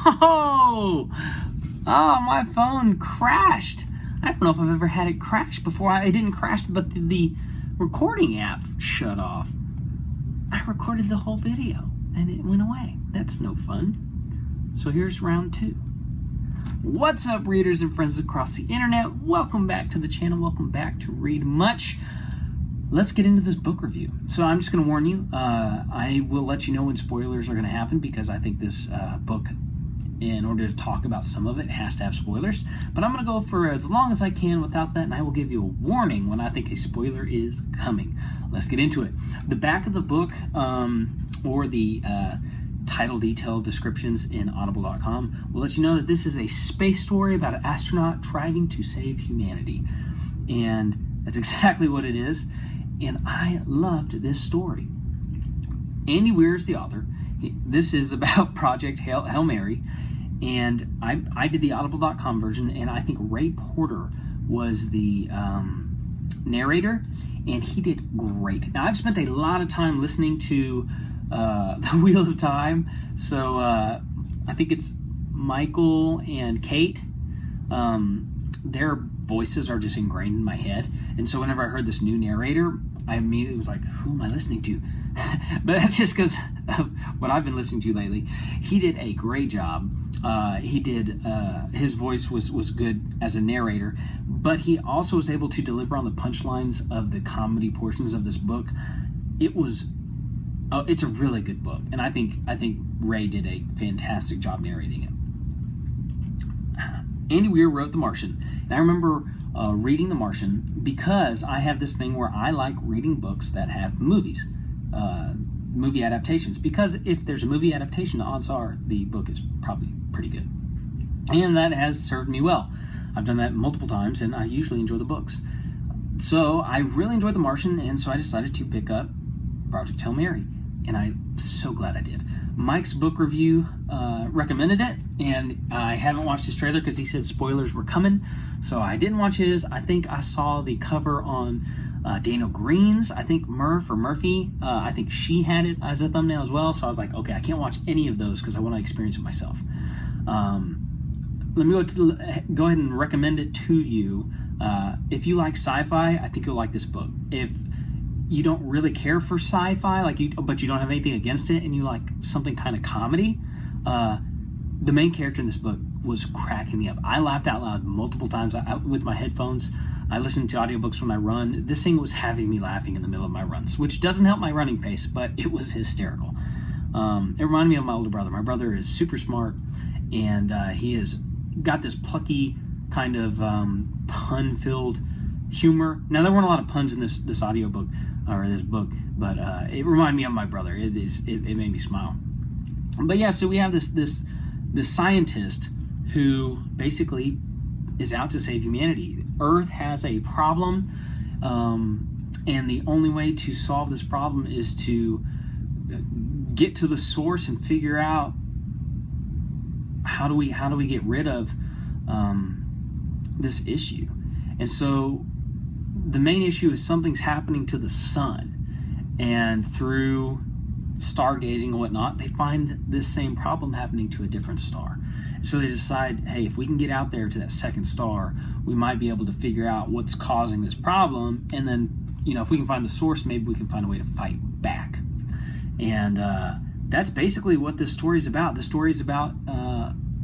Oh, my phone crashed. I don't know if I've ever had it crash before. It didn't crash, but the recording app shut off. I recorded the whole video and it went away. That's no fun. So here's round 2. What's up, readers and friends across the internet? Welcome back to the channel. Welcome back to Read Much. Let's get into this book review. So I'm just going to warn you, I will let you know when spoilers are going to happen, because I think this book, in order to talk about some of it, has to have spoilers. But I'm going to go for as long as I can without that, and I will give you a warning when I think a spoiler is coming. Let's get into it. The back of the book, or the title detail descriptions in audible.com, will let you know that this is a space story about an astronaut striving to save humanity. And that's exactly what it is. And I loved this story. Andy Weir is the author. This is about Project Hail Mary. And I did the audible.com version, and I think Ray Porter was the narrator, and he did great. Now, I've spent a lot of time listening to The Wheel of Time, so I think it's Michael and Kate. Their voices are just ingrained in my head, and so whenever I heard this new narrator, I immediately was like, who am I listening to? But that's just because of what I've been listening to lately. He did a great job. His voice was good as a narrator, but he also was able to deliver on the punchlines of the comedy portions of this book. It's a really good book, and I think Ray did a fantastic job narrating it. Andy Weir wrote The Martian, and I remember reading The Martian because I have this thing where I like reading books that have movies, movie adaptations, because if there's a movie adaptation, the odds are the book is probably pretty good. And that has served me well. I've done that multiple times, and I usually enjoy the books. So I really enjoyed The Martian, and so I decided to pick up Project Hail Mary, and I'm so glad I did. Mike's book review recommended it, and I haven't watched his trailer because he said spoilers were coming, so I didn't watch his. I think I saw the cover on Daniel Green's, I think Murphy, I think she had it as a thumbnail as well, so I was like, okay, I can't watch any of those because I want to experience it myself. Let me go ahead and recommend it to you. If you like sci-fi, I think you'll like this book. If you don't really care for sci-fi, but you don't have anything against it, and you like something kind of comedy, the main character in this book was cracking me up. I laughed out loud multiple times with my headphones. I listen to audiobooks when I run. This thing was having me laughing in the middle of my runs, which doesn't help my running pace, but it was hysterical. It reminded me of my older brother. My brother is super smart, and he has got this plucky kind of pun-filled humor. Now, there weren't a lot of puns in this audiobook or this book, but it reminded me of my brother. It made me smile. But yeah, so we have this scientist who basically is out to save humanity. Earth has a problem, and the only way to solve this problem is to get to the source and figure out how do we get rid of this issue. And so the main issue is something's happening to the sun, and through stargazing and whatnot, they find this same problem happening to a different star. So they decide, hey, if we can get out there to that second star, we might be able to figure out what's causing this problem, and then, if we can find the source, maybe we can find a way to fight back. And that's basically what this story is about. The story is about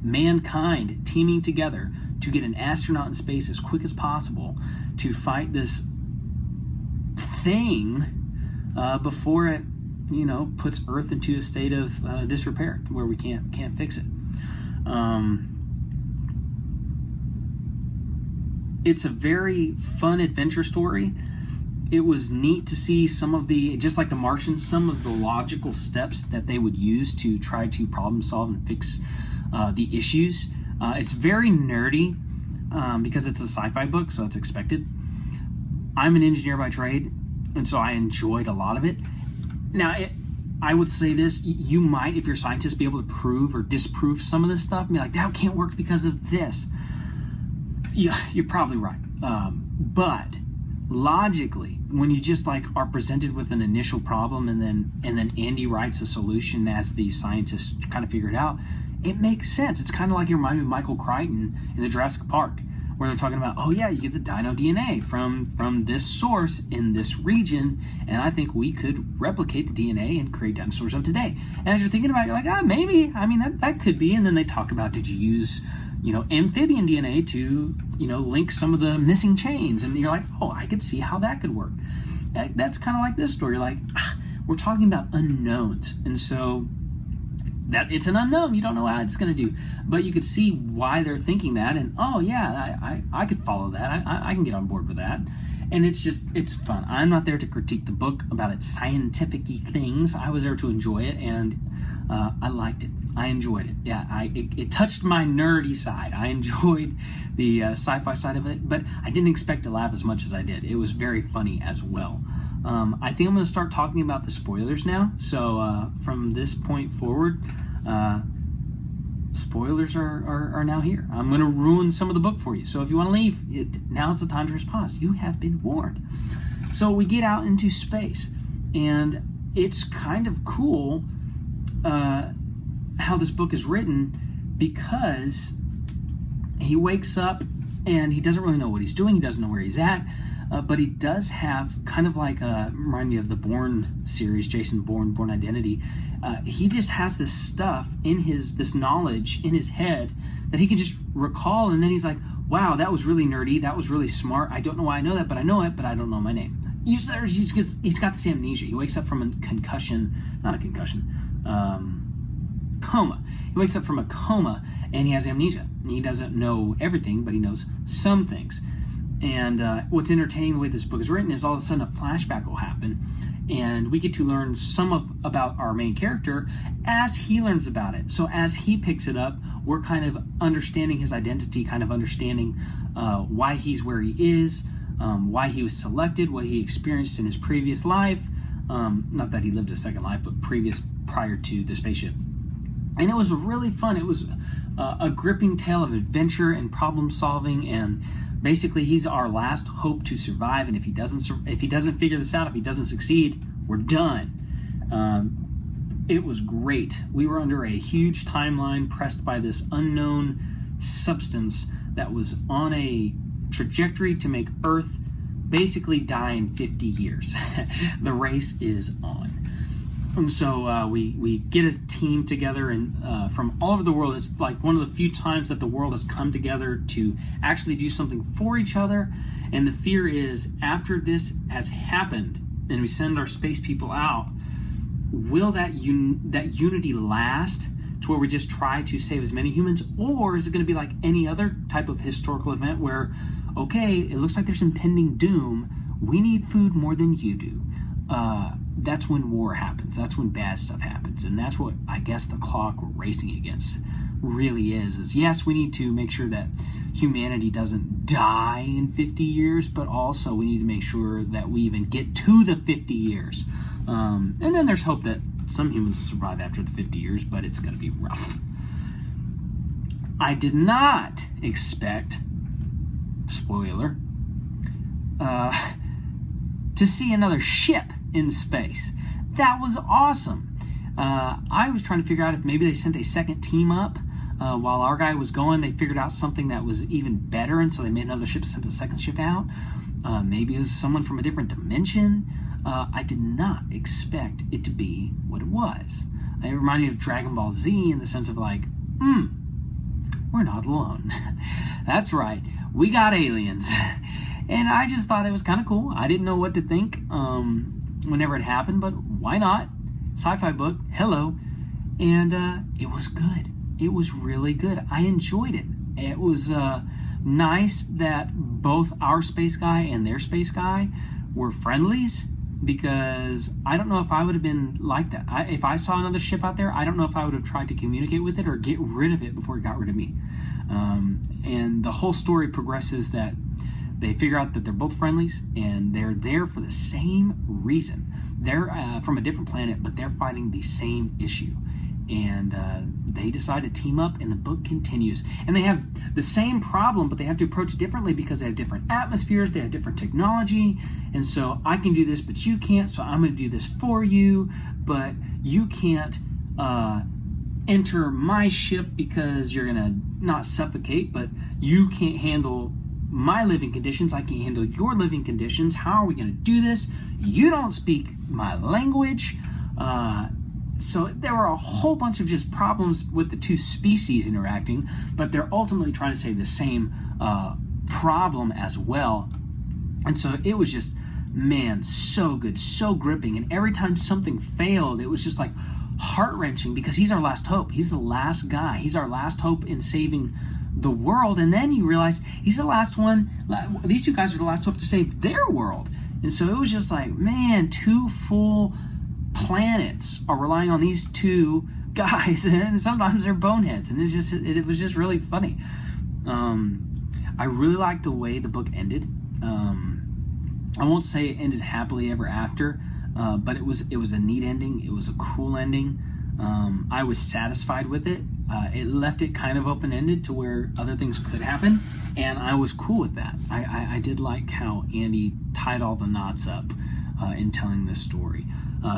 mankind teaming together to get an astronaut in space as quick as possible to fight this thing before it, puts Earth into a state of disrepair where we can't fix it. It's a very fun adventure story. It was neat to see some of just like The Martian, some of the logical steps that they would use to try to problem solve and fix the issues. It's very nerdy because it's a sci-fi book, so it's expected. I'm an engineer by trade, and so I enjoyed a lot of it. Now, I would say this, you might, if you're a scientist, be able to prove or disprove some of this stuff and be like, that can't work because of this. Yeah, you're probably right. But logically, when you just are presented with an initial problem and then Andy writes a solution as the scientists kind of figure it out, it makes sense. It's kind of like it reminded me of Michael Crichton in the Jurassic Park, where they're talking about, oh yeah, you get the dino DNA from this source in this region, and I think we could replicate the DNA and create dinosaurs of today. And as you're thinking about it, you're like, maybe. I mean, that could be. And then they talk about, did you use, amphibian DNA to, link some of the missing chains? And you're like, oh, I could see how that could work. That's kind of like this story. You're like, we're talking about unknowns. And so that it's an unknown. You don't know how it's going to do. But you could see why they're thinking that. And, oh, yeah, I could follow that. I can get on board with that. And it's fun. I'm not there to critique the book about its scientific-y things. I was there to enjoy it, and I liked it. I enjoyed it. Yeah, it touched my nerdy side. I enjoyed the sci-fi side of it, but I didn't expect to laugh as much as I did. It was very funny as well. I think I'm going to start talking about the spoilers now. So from this point forward, spoilers are now here. I'm going to ruin some of the book for you. So if you want to leave, now's the time to press pause. You have been warned. So we get out into space, and it's kind of cool how this book is written, because he wakes up and he doesn't really know what he's doing. He doesn't know where he's at. But he does have kind of like remind me of the Bourne series, Jason Bourne, Bourne Identity. He just has this stuff in this knowledge in his head that he can just recall, and then he's like, wow, that was really nerdy, that was really smart. I don't know why I know that, but I know it, but I don't know my name. He's got this amnesia. He wakes up from coma. He wakes up from a coma, and he has amnesia. He doesn't know everything, but he knows some things. And what's entertaining the way this book is written is all of a sudden a flashback will happen, and we get to learn about our main character as he learns about it. So as he picks it up, we're kind of understanding his identity, kind of understanding why he's where he is, why he was selected, what he experienced in his previous life. Not that he lived a second life, but prior to the spaceship. And it was really fun. It was a gripping tale of adventure and problem solving, and basically he's our last hope to survive. And if he doesn't figure this out, if he doesn't succeed, we're done. It was great. We were under a huge timeline pressed by this unknown substance that was on a trajectory to make Earth basically die in 50 years. The race is on. And so we get a team together, and from all over the world. It's like one of the few times that the world has come together to actually do something for each other. And the fear is, after this has happened and we send our space people out, will that unity last to where we just try to save as many humans? Or is it going to be like any other type of historical event where, okay, it looks like there's impending doom, we need food more than you do? That's when war happens. That's when bad stuff happens. And that's what I guess the clock we're racing against really is yes, we need to make sure that humanity doesn't die in 50 years, but also we need to make sure that we even get to the 50 years. And then there's hope that some humans will survive after the 50 years, but it's going to be rough. I did not expect, spoiler, to see another ship in space. That was awesome. I was trying to figure out if maybe they sent a second team up while our guy was going. They figured out something that was even better, and so they made another ship, sent the second ship out. Maybe it was someone from a different dimension. I did not expect it to be what it was. It reminded me of Dragon Ball Z in the sense of like, we're not alone. That's right, we got aliens. And I just thought it was kind of cool. I didn't know what to think whenever it happened, but why not? Sci-fi book, hello. And it was good. It was really good. I enjoyed it. It was nice that both our space guy and their space guy were friendlies, because I don't know if I would have been like that. If I saw another ship out there, I don't know if I would have tried to communicate with it or get rid of it before it got rid of me. And the whole story progresses that they figure out that they're both friendlies, and they're there for the same reason. They're from a different planet, but they're fighting the same issue. And they decide to team up, and the book continues. And they have the same problem, but they have to approach it differently because they have different atmospheres, they have different technology. And so I can do this, but you can't, so I'm going to do this for you. But you can't enter my ship because you're gonna not suffocate, but you can't handle my living conditions. I can't handle your living conditions. How are we gonna do this? You don't speak my language. So there were a whole bunch of just problems with the two species interacting, but they're ultimately trying to say the same problem as well. And so it was just, man, so good, so gripping. And every time something failed, it was just like heart-wrenching, because he's our last hope. He's the last guy. He's our last hope in saving the world. And then you realize he's the last one. These two guys are the last hope to save their world. And so it was just like, man, two full planets are relying on these two guys, and sometimes they're boneheads, and it was just really funny. I really liked the way the book ended. I won't say it ended happily ever after, but it was a neat ending. It was a cool ending. I was satisfied with it. It left it kind of open-ended to where other things could happen, and I was cool with that. I did like how Andy tied all the knots up in telling this story.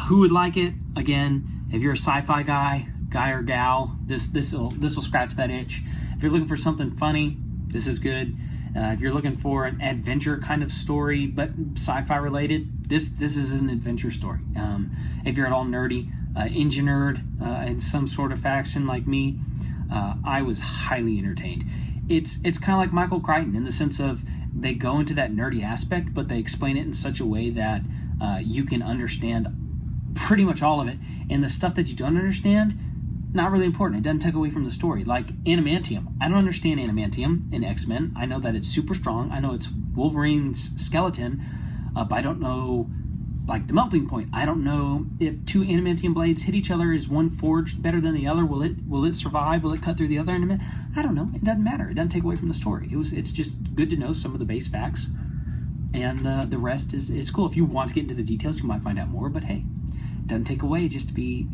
Who would like it? Again, if you're a sci-fi guy or gal, this will scratch that itch. If you're looking for something funny, this is good. If you're looking for an adventure kind of story, but sci-fi related, this is an adventure story. If you're at all nerdy, engine nerd in some sort of faction like me, I was highly entertained. It's kind of like Michael Crichton in the sense of they go into that nerdy aspect, but they explain it in such a way that you can understand pretty much all of it. And the stuff that you don't understand, not really important. It doesn't take away from the story. Like Adamantium. I don't understand Adamantium in X-Men. I know that it's super strong. I know it's Wolverine's skeleton, but I don't know, like, the melting point. I don't know if two adamantium blades hit each other, is one forged better than the other? Will it survive? Will it cut through the other end? I don't know. It doesn't matter. It doesn't take away from the story. It's just good to know some of the base facts, and the rest is cool. If you want to get into the details, you might find out more, but hey, doesn't take away just to be,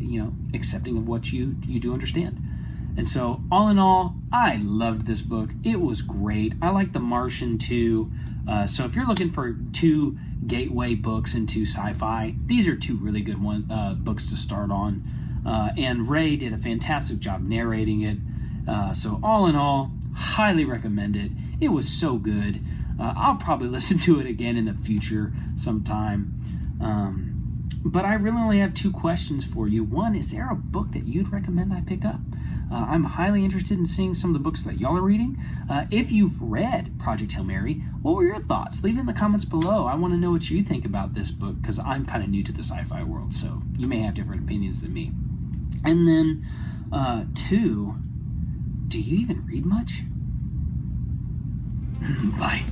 accepting of what you do understand. And so, all in all, I loved this book. It was great. I like The Martian too. So if you're looking for two gateway books into sci-fi, these are two really good books to start on. And Ray did a fantastic job narrating it. So all in all, highly recommend it. It was so good. I'll probably listen to it again in the future sometime. But I really only have two questions for you. One, is there a book that you'd recommend I pick up? I'm highly interested in seeing some of the books that y'all are reading. If you've read Project Hail Mary, what were your thoughts? Leave it in the comments below. I want to know what you think about this book, because I'm kind of new to the sci-fi world, so you may have different opinions than me. And then, two, do you even read much? Bye.